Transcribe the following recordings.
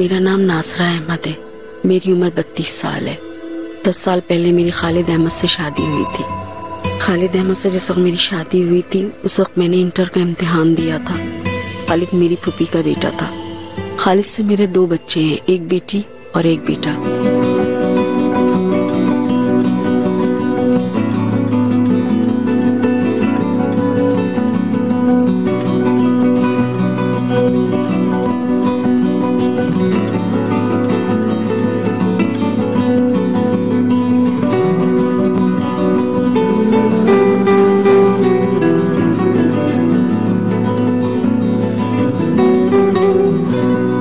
मेरा नाम नासरा अहमद है। मेरी उम्र 32 साल है। 10 साल पहले मेरी खालिद अहमद से शादी हुई थी। खालिद अहमद से जिस वक्त मेरी शादी हुई थी उस वक्त मैंने इंटर का इम्तिहान दिया था। खालिद मेरी फूफी का बेटा था। खालिद से मेरे 2 बच्चे हैं, एक बेटी और एक बेटा।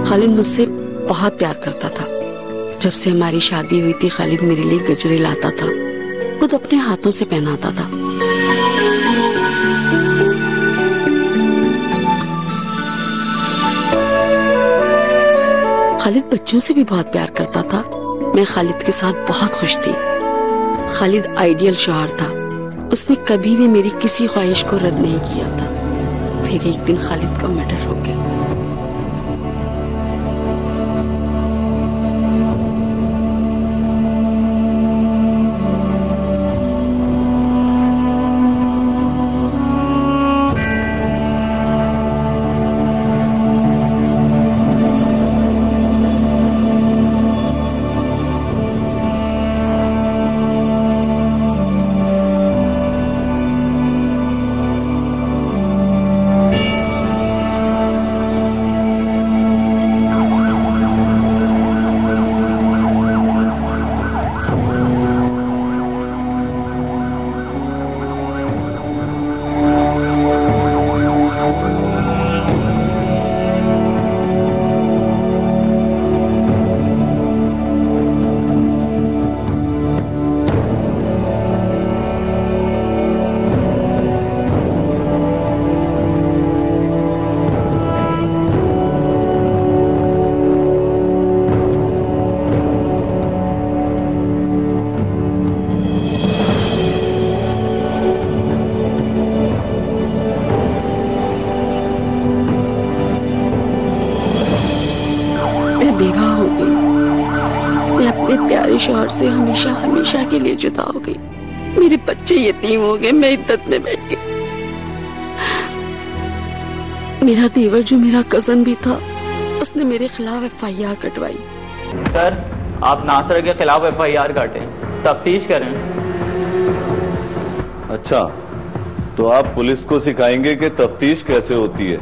खालिद मुझसे बहुत प्यार करता था। जब से हमारी शादी हुई थी खालिद मेरे लिए गजरे लाता था, खुद अपने हाथों से पहनाता था। खालिद बच्चों से भी बहुत प्यार करता था। मैं खालिद के साथ बहुत खुश थी। खालिद आइडियल शौहर था। उसने कभी भी मेरी किसी ख्वाहिश को रद्द नहीं किया था। फिर एक दिन खालिद का मर्डर हो गया। बेवा हो गई। मैं अपने प्यारे शौहर से हमेशा हमेशा के लिए जुदा हो गई। मेरे बच्चे यतीम हो गए। मैं इद्दत में बैठ गई। मेरा देवर जो मेरा कजन भी था उसने मेरे खिलाफ FIR कटवाई। सर आप नासर के खिलाफ FIR काटें, तफ्तीश करें। अच्छा, तो आप पुलिस को सिखाएंगे कि तफ्तीश कैसे होती है?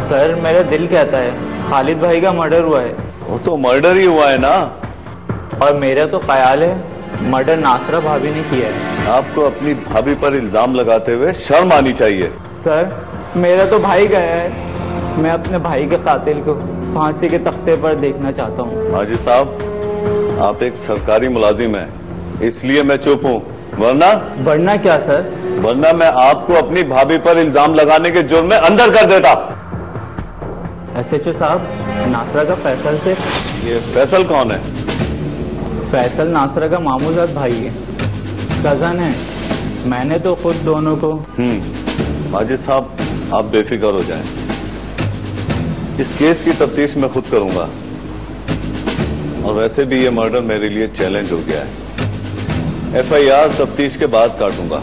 सर मेरा दिल कहता है खालिद भाई का मर्डर हुआ है। वो तो मर्डर ही हुआ है ना। और मेरा तो ख्याल है मर्डर नासरा भाभी ने किया है। आपको अपनी भाभी पर इल्जाम लगाते हुए शर्म आनी चाहिए। सर मेरा तो भाई गया है। मैं अपने भाई के कातिल को फांसी के तख्ते पर देखना चाहता हूँ। हाजी साहब, आप एक सरकारी मुलाजिम हैं, इसलिए मैं चुप हूँ। वरना क्या सर? वरना मैं आपको अपनी भाभी पर इल्जाम लगाने के जुर्म में अंदर कर देता। SHO साहब, नासरा का फैसल से। ये फैसल कौन है? फैसल नासरा का मामूजात भाई है, कजन है। मैंने तो खुद दोनों को। हाजी साहब, आप बेफिक्र हो जाएं। इस केस की तफ्तीश मैं खुद करूंगा। और वैसे भी ये मर्डर मेरे लिए चैलेंज हो गया है। FIR तफ्तीश के बाद काटूंगा।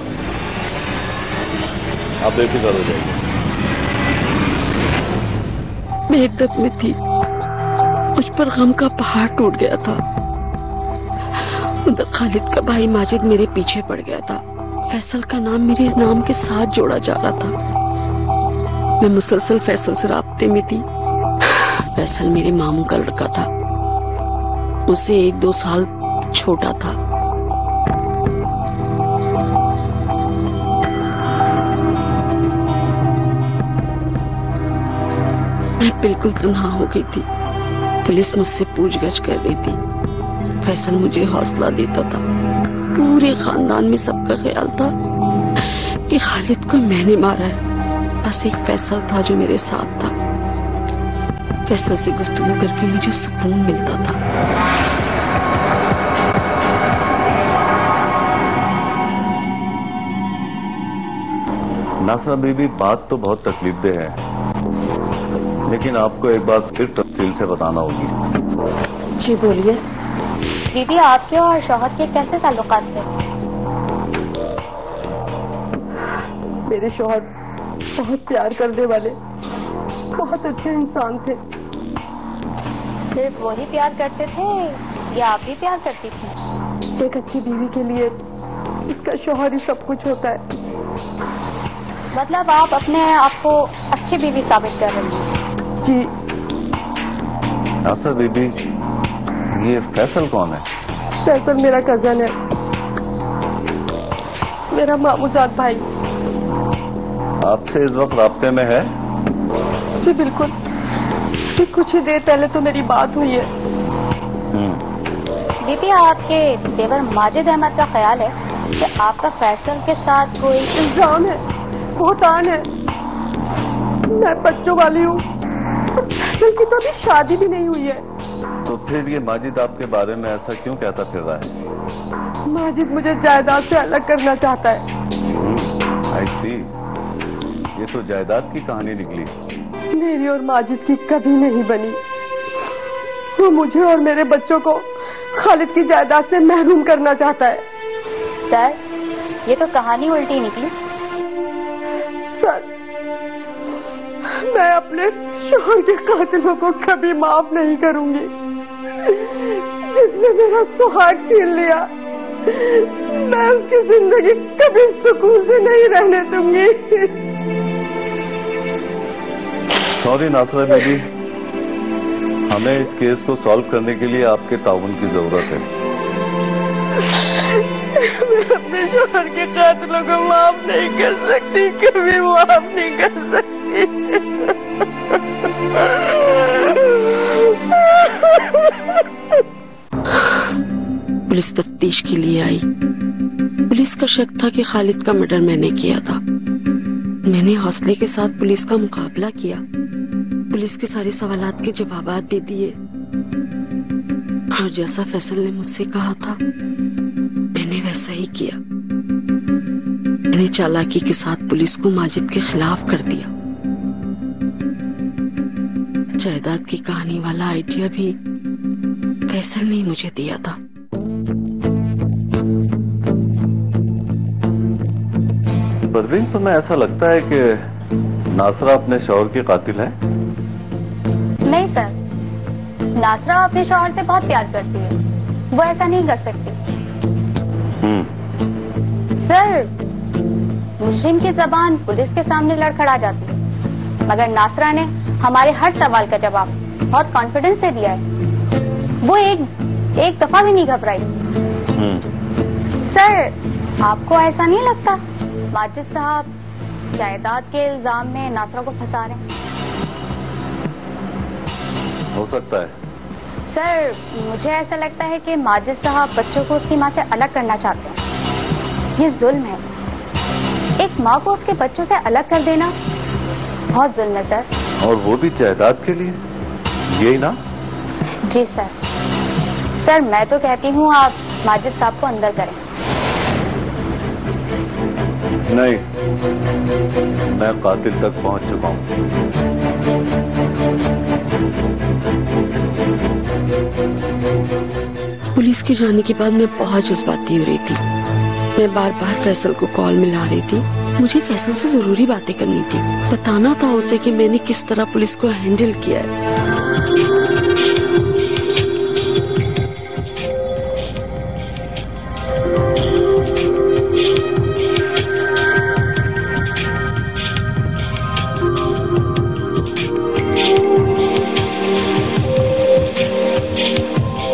आप बेफिक्र हो जाइए। मैं इद्दत में थी, मुझ पर गम का पहाड़ टूट गया था। उधर खालिद का भाई माजिद मेरे पीछे पड़ गया था। फैसल का नाम मेरे नाम के साथ जोड़ा जा रहा था। मैं मुसलसल फैसल से राब्ते में थी। फैसल मेरे मामू का लड़का था, मुझसे 1-2 साल छोटा था। मैं बिल्कुल तन्हा हो गई थी। पुलिस मुझसे पूछगछ कर रही थी। फैसल मुझे हौसला देता था। पूरे खानदान में सबका ख्याल था कि खालिद को मैंने मारा है। बस एक फैसल था जो मेरे साथ था। फैसल से गुफ्तगू करके मुझे सुकून मिलता था। नासरा बीबी, बात तो बहुत तकलीफदेह है, लेकिन आपको एक बात फिर तफसील से बताना होगी। जी बोलिए। दीदी, आपके और शौहर के कैसे ताल्लुकात थे? मेरे शौहर बहुत प्यार करने वाले, बहुत अच्छे इंसान थे। सिर्फ वही प्यार करते थे या आप भी प्यार करती थी? एक अच्छी बीवी के लिए उसका शौहर ही सब कुछ होता है। मतलब आप अपने आप को अच्छी बीवी साबित कर रही हैं? जी। नासर बीबी, ये फैसल कौन है? फैसल मेरा कजन है, मेरा मामूजाद भाई। आपसे इस वक्त राब्ते में है? जी बिल्कुल, अभी कुछ ही देर पहले तो मेरी बात हुई है। दीदी, आपके देवर माजिद अहमद का ख्याल है कि आपका फैसल के साथ कोई इल्जाम है, बहुतान है। मैं बच्चों वाली हूँ, फैसल की तो अभी शादी भी नहीं हुई है। तो फिर ये माजिद आपके बारे में ऐसा क्यों कहता फिर रहा है? माजिद मुझे जायदाद से अलग करना चाहता है। आई सी, ये तो जायदाद की कहानी निकली। मेरी और माजिद की कभी नहीं बनी। वो मुझे और मेरे बच्चों को खालिद की जायदाद से महरूम करना चाहता है। सर, ये तो कहानी उल्टी निकली। सर, मैं अपने शौहर के कातिलों को कभी माफ नहीं करूंगी। जिसने मेरा सुहाग छीन लिया, मैं उसकी जिंदगी कभी सुकून से नहीं रहने दूंगी। सॉरी नासरा बेबी, हमें इस केस को सॉल्व करने के लिए आपके ताउन की जरूरत है। मैं अपने शौहर के कातिलों को माफ नहीं कर सकती, कभी माफ नहीं कर सकती। पुलिस तफ्तीश के लिए आई। पुलिस का शक था कि खालिद का मर्डर मैंने किया था। मैंने हौसले के साथ पुलिस का मुकाबला किया, पुलिस के सारे सवालात के जवाबात भी दिए, और जैसा फैसल ने मुझसे कहा था मैंने वैसा ही किया। मैंने चालाकी के साथ पुलिस को माजिद के खिलाफ कर दिया। जायदाद की कहानी वाला आइडिया भी फैसल ने मुझे दिया था। परवीन, तुम्हें ऐसा लगता है कि नासरा अपने शौहर की कातिल है? नहीं सर, नासरा अपने शौहर से बहुत प्यार करती है, वो ऐसा नहीं कर सकती। सर, मुजरिम की जबान पुलिस के सामने लड़खड़ा जाती है, मगर नासरा ने हमारे हर सवाल का जवाब बहुत कॉन्फिडेंस से दिया है। वो एक दफा भी नहीं घबराई। सर, आपको ऐसा नहीं लगता माजिद साहब जायदाद के इल्जाम में नासरा को फंसा रहे हैं? हो सकता है। सर, मुझे ऐसा लगता है कि माजिद साहब बच्चों को उसकी माँ से अलग करना चाहते हैं। ये जुल्म है। एक माँ को उसके बच्चों से अलग कर देना बहुत जुल्म है सर। और वो भी जायदाद के लिए, यही ना? जी सर। सर, मैं तो कहती हूँ आप माजिद साहब को अंदर करें। नहीं, मैं कातिल तक पहुंच चुका हूं। पुलिस के जाने के बाद मैं बहुत जज्बाती हो रही थी। मैं बार बार फैसल को कॉल मिला रही थी। मुझे फैसल से जरूरी बातें करनी थी, बताना था उसे कि मैंने किस तरह पुलिस को हैंडल किया है।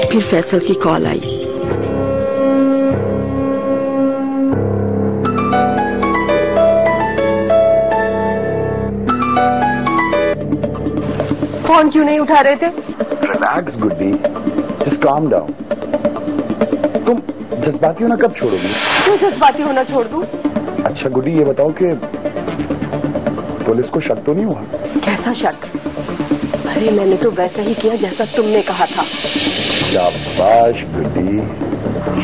फिर फैसल की कॉल आई। फोन क्यों नहीं उठा रहे थे? रिलैक्स गुड्डी, जस्ट काम डाउन। तुम जज्बाती होना कब छोड़ोगी? क्यों जज्बाती होना छोड़ दूं? अच्छा गुड्डी, ये बताओ कि पुलिस को शक तो नहीं हुआ? कैसा शक? अरे मैंने तो वैसा ही किया जैसा तुमने कहा था। शाबाश गुड्डी,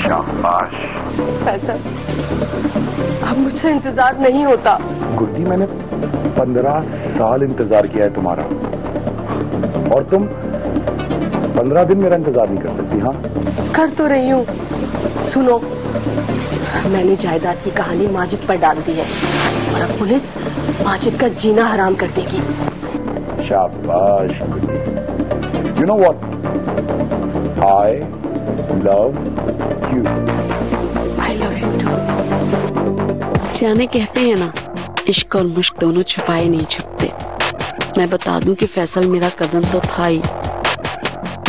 शाबाश। फैसल, अब मुझसे इंतजार नहीं होता। गुड्डी, मैंने 15 साल इंतजार किया है तुम्हारा, और तुम 15 दिन मेरा इंतजार नहीं कर सकती? हाँ, कर तो रही हूँ। सुनो, मैंने जायदाद की कहानी माजिद पर डाल दी है और अब पुलिस माजिद का जीना हराम कर देगी। शाबाश। You know what? I love you. I love you too. सियाने कहते हैं ना, इश्क और मुश्क दोनों छुपाए नहीं छुपते। मैं बता दूं कि फैसल मेरा कजन तो था ही,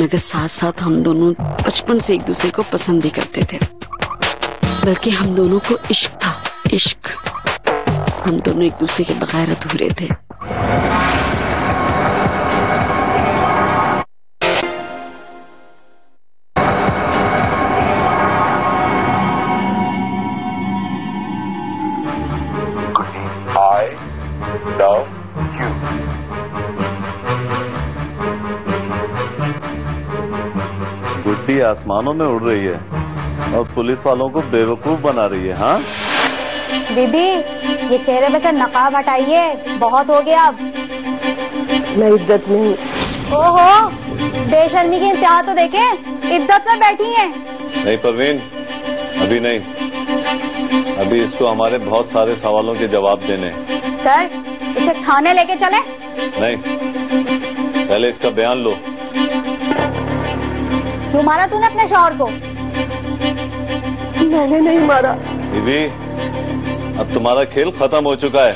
मगर साथ साथ हम दोनों बचपन से एक दूसरे को पसंद भी करते थे। बल्कि हम दोनों को इश्क था, इश्क। हम दोनों एक दूसरे के बगैर अधूरे थे। I love you. गुड्डी आसमानों में उड़ रही है और पुलिस वालों को बेवकूफ बना रही है। हाँ दीदी, ये चेहरे पे से नकाब हटाइए, बहुत हो गया अब। मैं इद्दत में हूँ। ओहो, बेशर्मी की इंतहा तो देखे, इद्दत में बैठी हैं। नहीं परवीन, अभी नहीं। अभी इसको हमारे बहुत सारे सवालों के जवाब देने हैं। सर, इसे थाने लेके चले? नहीं, पहले इसका बयान लो। क्यों मारा तूने अपने शौहर को? मैंने नहीं मारा। बीबी, अब तुम्हारा खेल खत्म हो चुका है।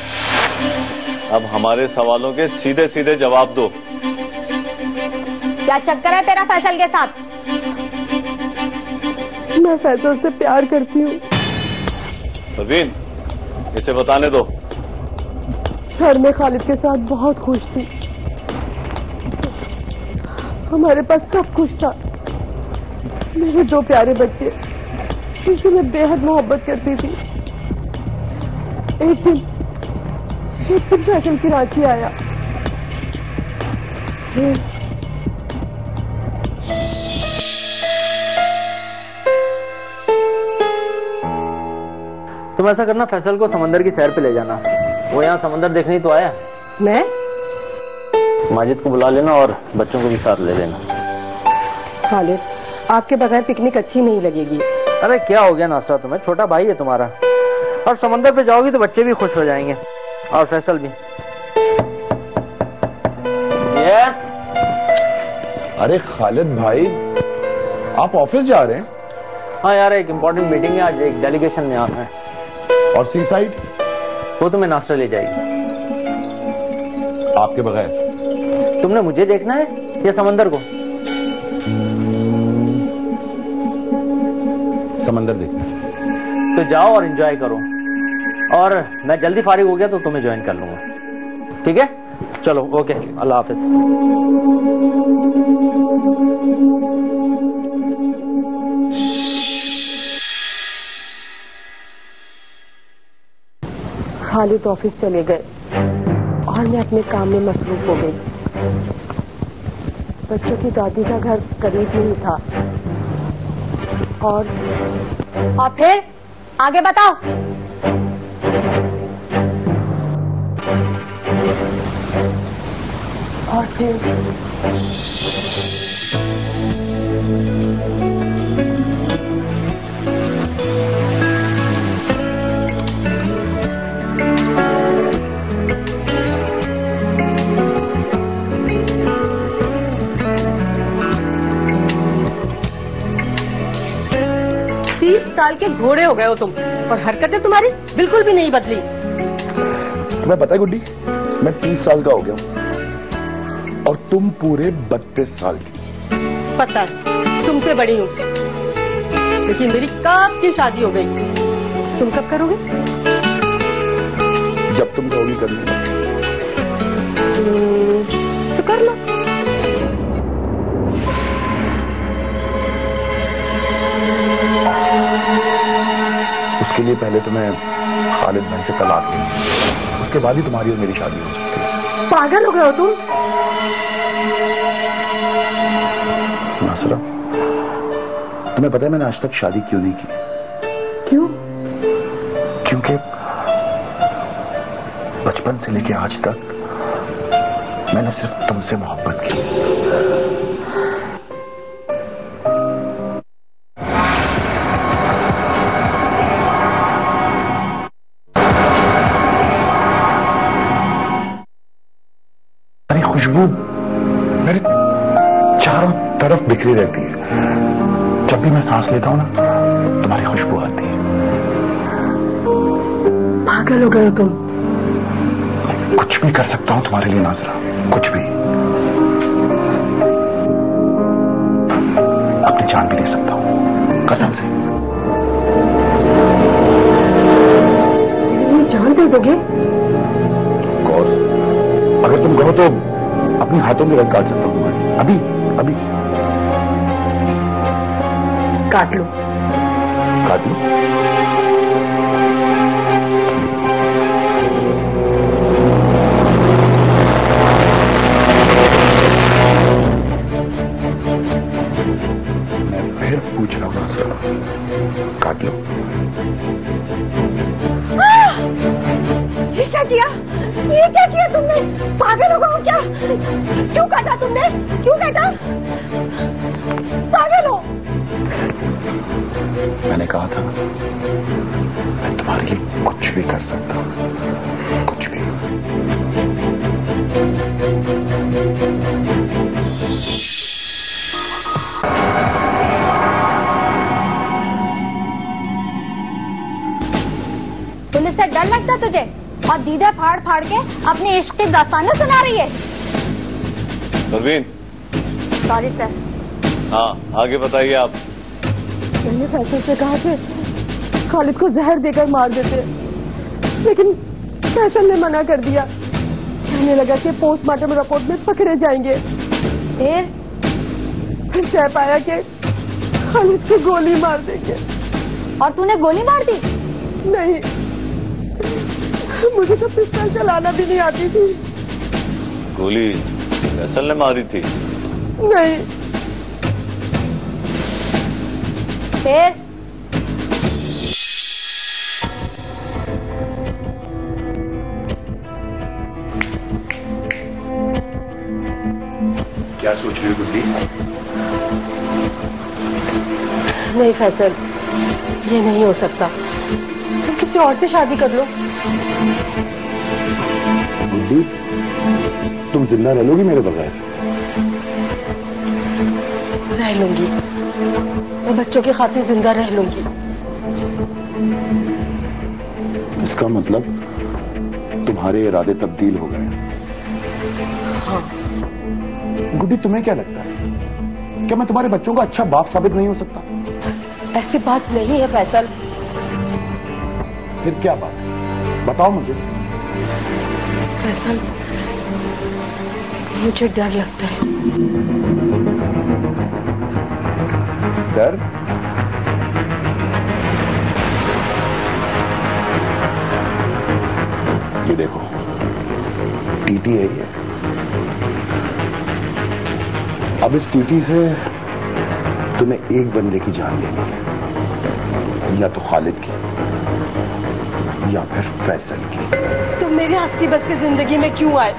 अब हमारे सवालों के सीधे सीधे जवाब दो। क्या चक्कर है तेरा फैसल के साथ? मैं फैसल से प्यार करती हूँ। परवीन, इसे बताने दो। सर, मैं खालिद के साथ बहुत खुश थी। हमारे पास सब कुछ था। मेरे 2 प्यारे बच्चे जिनसे मैं बेहद मोहब्बत करती थी। एक दिन फैसल कराची आया। तुम ऐसा करना, फैसल को समंदर की सैर पे ले जाना। वो यहाँ समंदर देखने ही तो आया। मैं? माजिद को बुला लेना और बच्चों को भी साथ ले लेना। खालिद, आपके बगैर पिकनिक अच्छी नहीं लगेगी। अरे क्या हो गया नासरा, तुम्हें छोटा भाई है तुम्हारा, और समंदर पे जाओगी तो बच्चे भी खुश हो जाएंगे और फैसल भी। यस। अरे खालिद भाई, आप ऑफिस जा रहे हैं? हाँ यार, एक इम्पोर्टेंट मीटिंग है आज, एक डेलीगेशन में आना है। और सी साइड? वो तुम्हें नाश्ता ले जाएगी। आपके बगैर? तुमने मुझे देखना है या समंदर को? समंदर देखना। तो जाओ और एंजॉय करो, और मैं जल्दी फारिग हो गया तो तुम्हें ज्वाइन कर लूंगा। ठीक है, चलो, ओके, अल्लाह हाफिज। खालिद ऑफिस चले गए और मैं अपने काम में मसरूफ हो गई। बच्चों की दादी का घर करीब नहीं था। और फिर आगे बताओ। और फिर 30 साल के घोड़े हो गए हो तुम, और हरकतें तुम्हारी बिल्कुल भी नहीं बदली। तुम्हें पता है गुड्डी, मैं 30 साल का हो गया हूं और तुम पूरे 32 साल की। पता है, तुमसे बड़ी हूँ, लेकिन मेरी कब की शादी हो गई। तुम कब करोगे? जब तुम कहोगी कर लूंगा। तो कर लो। उसके लिए पहले तुम्हें खालिद भाई से तलाक लेना, उसके बाद ही तुम्हारी और मेरी शादी हो सकती है। पागल हो गए हो तुम? नासरा, तुम्हें पता है मैंने आज तक शादी क्यों नहीं की? बचपन से लेके आज तक मैंने सिर्फ तुमसे मोहब्बत की। मेरी खुशबू मेरे चारों तरफ बिखरी रहती है। जब भी मैं सांस लेता हूं ना, तुम्हारी खुशबू आती है। पागल हो गए हो तुम। कुछ भी कर सकता हूं तुम्हारे लिए नाज़रा, कुछ भी। अपनी जान भी दे सकता हूं, कसम से। ये जान दे दोगे? कोर्स, अगर तुम कहो तो अपने हाथों में रंग काट सकता हूं तुम्हारी। अभी अभी काट लो। काट लो। मैं फिर पूछ रहा हूं नाज़रा, काट लो। ये क्या किया? ये क्या किया तुमने? पागल हो गए हो क्या? क्यों काटा तुमने? क्यों काटा? पागल हो? मैंने कहा था ना, मैं तुम्हारे लिए कुछ भी कर सकता हूं, कुछ भी। पुलिस से डर लगता तुझे? और दीदा फाड़ फाड़ के अपने इश्क की दास्तानें सुना रही है। परवीन। Sorry sir. हाँ, आगे बताइए आप। मैंने फैसल से कहा कि खालिद को जहर देकर मार देते, लेकिन फैसल ने मना कर दिया। कहने लगा कि पोस्टमार्टम रिपोर्ट में पकड़े जाएंगे। फिर तय पाया कि खालिद को गोली मार देंगे। और तूने गोली मार दी? नहीं, मुझे तो पिस्तौल चलाना भी नहीं आती थी। गोली फैसल ने मारी थी? नहीं। फिर क्या सोच रही हो गुड्डी? नहीं फैसल, ये नहीं हो सकता। तुम किसी और से शादी कर लो। गुड्डी, तुम जिंदा रह लोगी मेरे बगैर? रह लूंगी, मैं बच्चों की खातिर जिंदा रह लूंगी। इसका मतलब तुम्हारे इरादे तब्दील हो गए? हाँ। गुड्डी, तुम्हें क्या लगता है, क्या मैं तुम्हारे बच्चों का अच्छा बाप साबित नहीं हो सकता? ऐसी बात नहीं है फैसल। फिर क्या बात है, बताओ मुझे। फैसल, मुझे डर लगता है। डर? ये देखो, टीटी है ये। अब इस टीटी से तुम्हें एक बंदे की जान लेनी है, या तो खालिद की या फिर फैसल की। तुम मेरी हस्ती बस्ती जिंदगी में क्यों आए?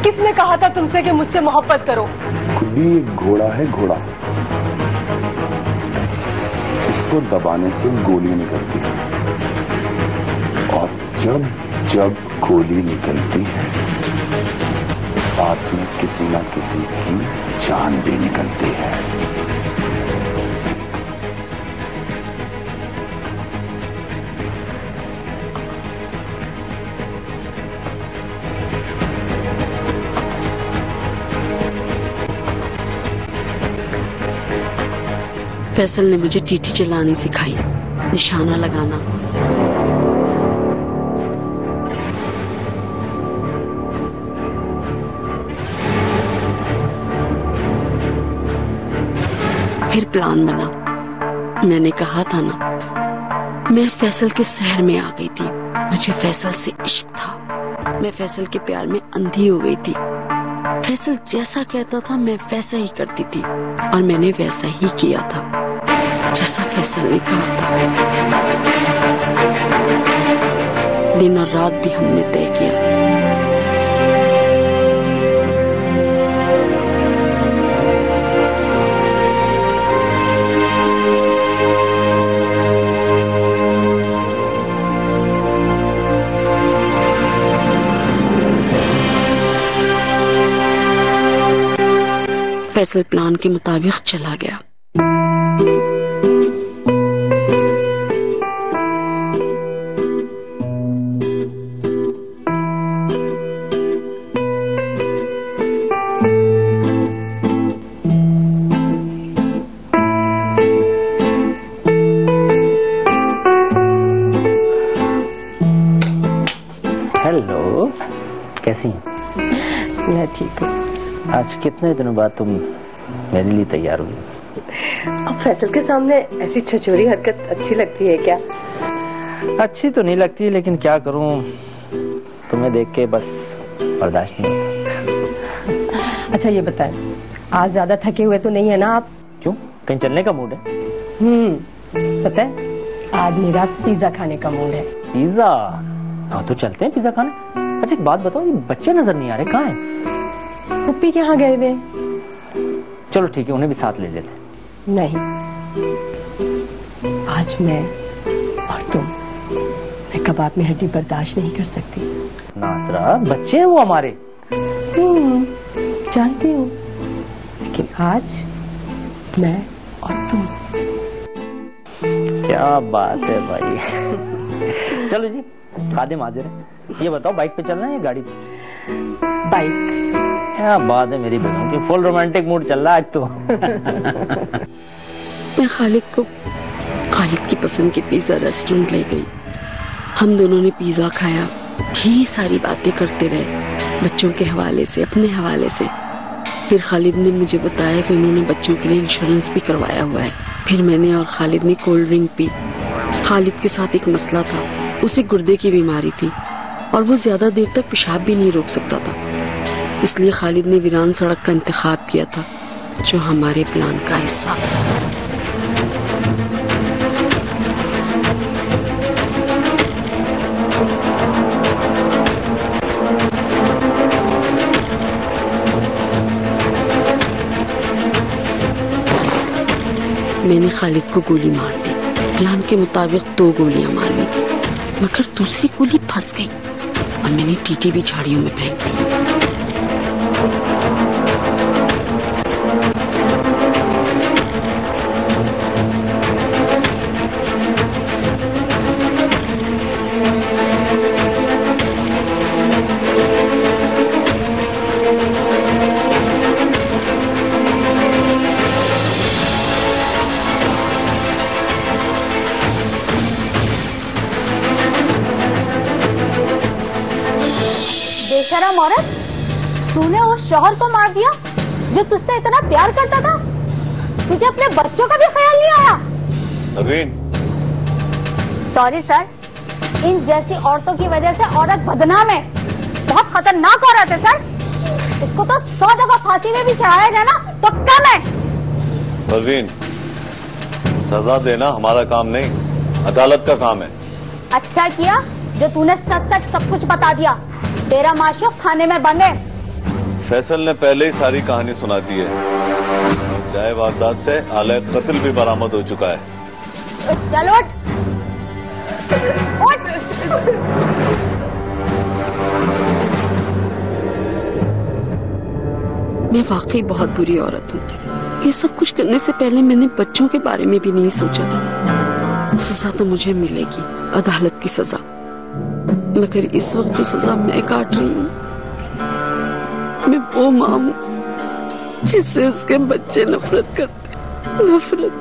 किसने कहा था तुमसे कि मुझसे मोहब्बत करो? खुद ही एक घोड़ा है, घोड़ा। इसको दबाने से गोली निकलती है, और जब जब गोली निकलती है, साथ में किसी ना किसी की जान भी निकलती है। फैसल ने मुझे टीटी चलानी सिखाई, निशाना लगाना। फिर प्लान बना। मैंने कहा था ना, मैं फैसल के शहर में आ गई थी। मुझे फैसल से इश्क था। मैं फैसल के प्यार में अंधी हो गई थी। फैसल जैसा कहता था मैं वैसा ही करती थी, और मैंने वैसा ही किया था जैसा फैसल ने कहा था। दिन और रात भी हमने तय किया। फैसल प्लान के मुताबिक चला गया। हेलो, कैसी हैं? मैं ठीक हूँ। आज कितने दिनों बाद तुम मेरे लिए तैयार हुई? अब फैसल के सामने ऐसी छचोरी हरकत अच्छी लगती है क्या? अच्छी तो नहीं लगती, लेकिन क्या करूं, तुम्हें देख के बस बर्दाश्त नहीं होता। अच्छा ये बताएं, आज ज्यादा थके हुए तो नहीं है ना आप? क्यों, कहीं चलने का मूड है? पता है आज मेरा पिज्जा खाने का मूड है। पिज्जा? हाँ तो चलते हैं पिज्जा खाने। अच्छा एक बात बताओ, ये बच्चे नजर नहीं आ रहे, कहाँ हैं? पुप्पी के यहाँ गए हुए? चलो ठीक है, उन्हें भी साथ ले लेते। नहीं, आज मैं और मैं कबाब में हड्डी बर्दाश्त नहीं कर सकती। नासरा, बच्चे हैं वो हमारे। जानती हूँ, लेकिन आज मैं और तुम। क्या बात है भाई। चलो जी, खादिम हाजिर है। ये बताओ बाइक पे चलना है या गाड़ी पे? बाइक। क्या बात है मेरी बेगम की, फुल रोमांटिक मूड चल रहा है आज तो। मैं खालिद की पसंद के पिज्जा रेस्टोरेंट ले गई। हम दोनों ने पिज्जा खाया, ढेर सारी बातें करते रहे, बच्चों के हवाले से, अपने हवाले से। फिर खालिद ने मुझे बताया कि उन्होंने बच्चों के लिए इंश्योरेंस भी करवाया हुआ है। फिर मैंने और खालिद ने कोल्ड ड्रिंक पी। खालिद के साथ एक मसला था, उसे गुर्दे की बीमारी थी और वो ज्यादा देर तक पेशाब भी नहीं रोक सकता था। इसलिए खालिद ने वीरान सड़क का इंतखाब किया था, जो हमारे प्लान का हिस्सा था। मैंने खालिद को गोली मार दी। प्लान के मुताबिक 2 गोलियां मारनी थी, मगर दूसरी गोली फंस गई और मैंने टीटी भी झाड़ियों में फेंक दी। बेशरम औरत, तूने उस शौहर को मार दिया जो तुझसे इतना प्यार करता था। तुझे अपने बच्चों का भी ख्याल नहीं आया। नवीन, सॉरी सर, इन जैसी औरतों की वजह से औरत बदनाम है। बहुत खतरनाक औरत है सर, इसको तो 100 दफा फांसी में भी चढ़ाया जाए ना तो कम है। परवीन, सजा देना हमारा काम नहीं, अदालत का काम है। अच्छा किया जो तूने सच सच सब कुछ बता दिया। तेरा माशूक खाने में बंद है। फैसल ने पहले ही सारी कहानी सुना दी है। चाय वारदात से आले कत्ल भी बरामद हो चुका है। चल उठ, उठ। मैं वाकई बहुत बुरी औरत हूँ। ये सब कुछ करने से पहले मैंने बच्चों के बारे में भी नहीं सोचा। सजा तो मुझे मिलेगी, अदालत की सजा, मगर इस वक्त जो सजा मैं काट रही हूँ, मैं वो माँ हूँ जिससे उसके बच्चे नफरत करते। नफरत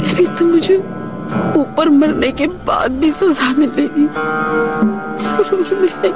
अभी तो मुझे ऊपर मरने के बाद भी सजा मिलेगी, जरूर मिलेगी।